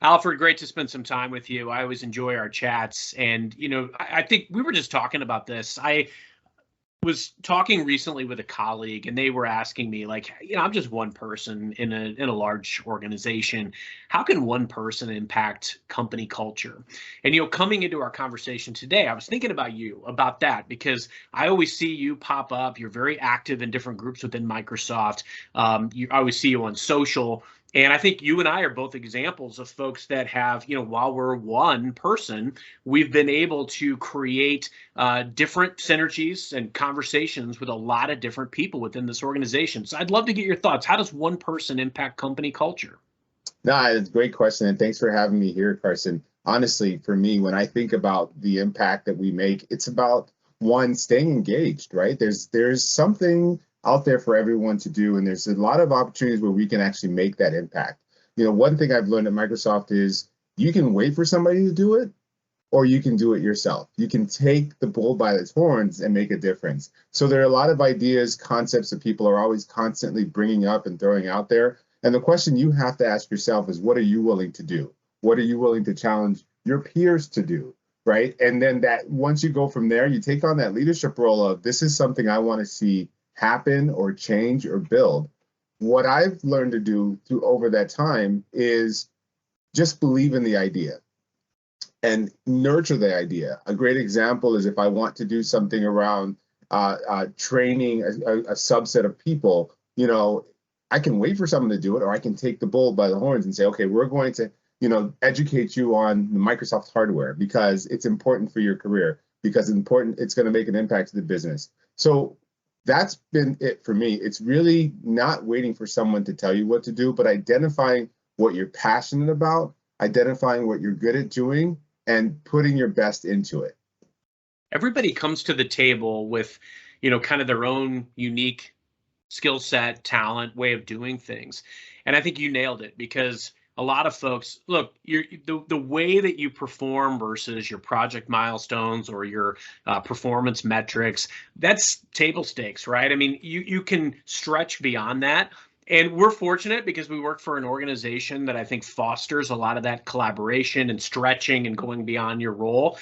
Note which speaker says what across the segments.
Speaker 1: Alfred, great to spend some time with you. I always enjoy our chats. And, I think we were just talking about this. I was talking recently with a colleague and they were asking me, like, I'm just one person in a large organization. How can one person impact company culture? And coming into our conversation today, I was thinking about you, about that, because I always see you pop up. You're very active in different groups within Microsoft. I always see you on social. And I think you and I are both examples of folks that have, while we're one person, we've been able to create different synergies and conversations with a lot of different people within this organization. So I'd love to get your thoughts. How does one person impact company culture?
Speaker 2: No, it's a great question, and thanks for having me here, Carson. Honestly, for me, when I think about the impact that we make, it's about one, staying engaged, right? There's something out there for everyone to do, and there's a lot of opportunities where we can actually make that impact. One thing I've learned at Microsoft is you can wait for somebody to do it, or you can do it yourself. You can take the bull by its horns and make a difference. So there are a lot of ideas, concepts that people are always constantly bringing up and throwing out there. And the question you have to ask yourself is, what are you willing to do? What are you willing to challenge your peers to do, right? And then that once you go from there, you take on that leadership role of, this is something I want to see happen or change or build. What I've learned to do through over that time is just believe in the idea and nurture the idea. A great example is if I want to do something around training a subset of people, I can wait for someone to do it, or I can take the bull by the horns and say, okay, we're going to, educate you on the Microsoft hardware because it's important for your career, because it's going to make an impact to the business. So that's been it for me. It's really not waiting for someone to tell you what to do, but identifying what you're passionate about, identifying what you're good at doing, and putting your best into it.
Speaker 1: Everybody comes to the table with, kind of their own unique skill set, talent, way of doing things. And I think you nailed it, because a lot of folks, look, the way that you perform versus your project milestones or your performance metrics, that's table stakes, right? I mean, you can stretch beyond that. And we're fortunate because we work for an organization that I think fosters a lot of that collaboration and stretching and going beyond your role.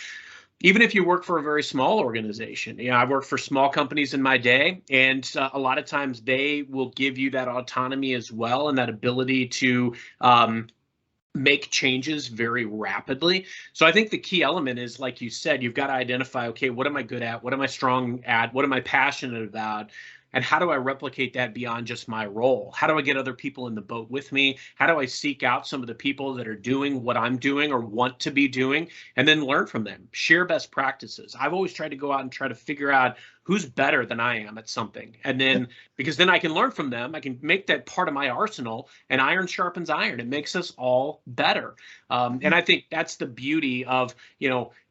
Speaker 1: Even if you work for a very small organization, I've worked for small companies in my day, and a lot of times they will give you that autonomy as well and that ability to make changes very rapidly. So I think the key element is, like you said, you've got to identify, okay, what am I good at? What am I strong at? What am I passionate about? And how do I replicate that beyond just my role? How do I get other people in the boat with me? How do I seek out some of the people that are doing what I'm doing or want to be doing, and then learn from them, share best practices? I've always tried to go out and try to figure out who's better than I am at something. And then, because then I can learn from them, I can make that part of my arsenal, and iron sharpens iron. It makes us all better. And I think that's the beauty of,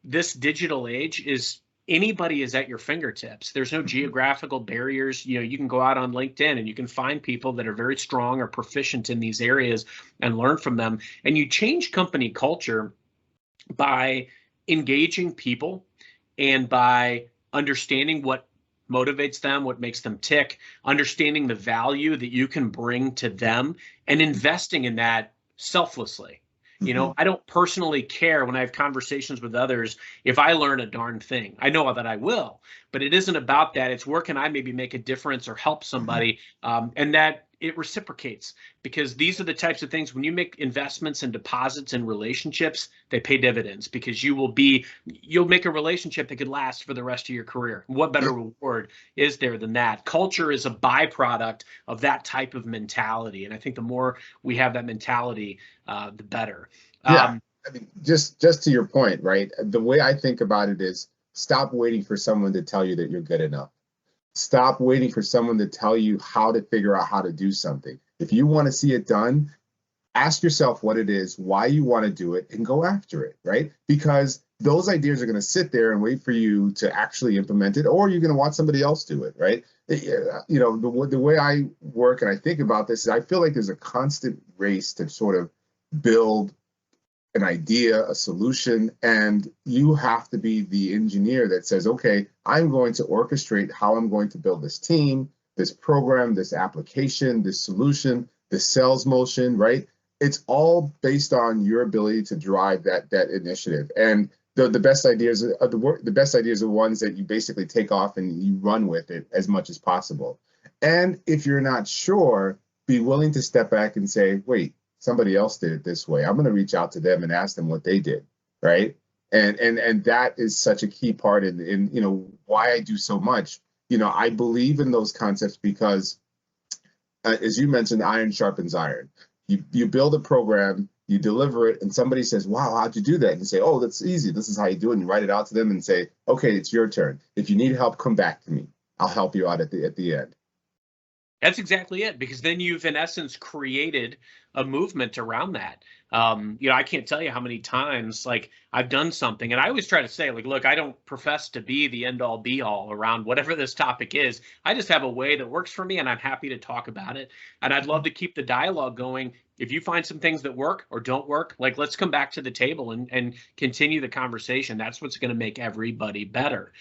Speaker 1: this digital age is, anybody is at your fingertips. There's no geographical barriers. You can go out on LinkedIn and you can find people that are very strong or proficient in these areas and learn from them. And you change company culture by engaging people and by understanding what motivates them, what makes them tick, understanding the value that you can bring to them, and investing in that selflessly. I don't personally care when I have conversations with others if I learn a darn thing. I know that I will, but it isn't about that. It's where can I maybe make a difference or help somebody, and that it reciprocates, because these are the types of things, when you make investments and deposits in relationships, they pay dividends, because you'll make a relationship that could last for the rest of your career. What better reward is there than that? Culture is a byproduct of that type of mentality. And I think the more we have that mentality, the better.
Speaker 2: Yeah. I mean, just to your point, right? The way I think about it is, stop waiting for someone to tell you that you're good enough. Stop waiting for someone to tell you how to figure out how to do something. If you want to see it done, ask yourself what it is, why you want to do it, and go after it, right? Because those ideas are going to sit there and wait for you to actually implement it, or you're going to watch somebody else do it, right? The way I work and I think about this is, I feel like there's a constant race to sort of build an idea, a solution, and you have to be the engineer that says, okay, I'm going to orchestrate how I'm going to build this team, this program, this application, this solution, this sales motion, right? it's all based on your ability to drive that initiative. And the best ideas are the best ideas are ones that you basically take off and you run with it as much as possible. And if you're not sure, be willing to step back and say, wait, somebody else did it this way. I'm going to reach out to them and ask them what they did, right? And that is such a key part in why I do so much. I believe in those concepts because, as you mentioned, iron sharpens iron. You build a program, you deliver it, and somebody says, wow, how'd you do that? And you say, oh, that's easy. This is how you do it. And you write it out to them and say, okay, it's your turn. If you need help, come back to me. I'll help you out at the end.
Speaker 1: That's exactly it, because then you've in essence created a movement around that. I can't tell you how many times like I've done something, and I always try to say, like, look, I don't profess to be the end all be all around whatever this topic is. I just have a way that works for me, and I'm happy to talk about it. And I'd love to keep the dialogue going. If you find some things that work or don't work, like, let's come back to the table and continue the conversation. That's what's going to make everybody better.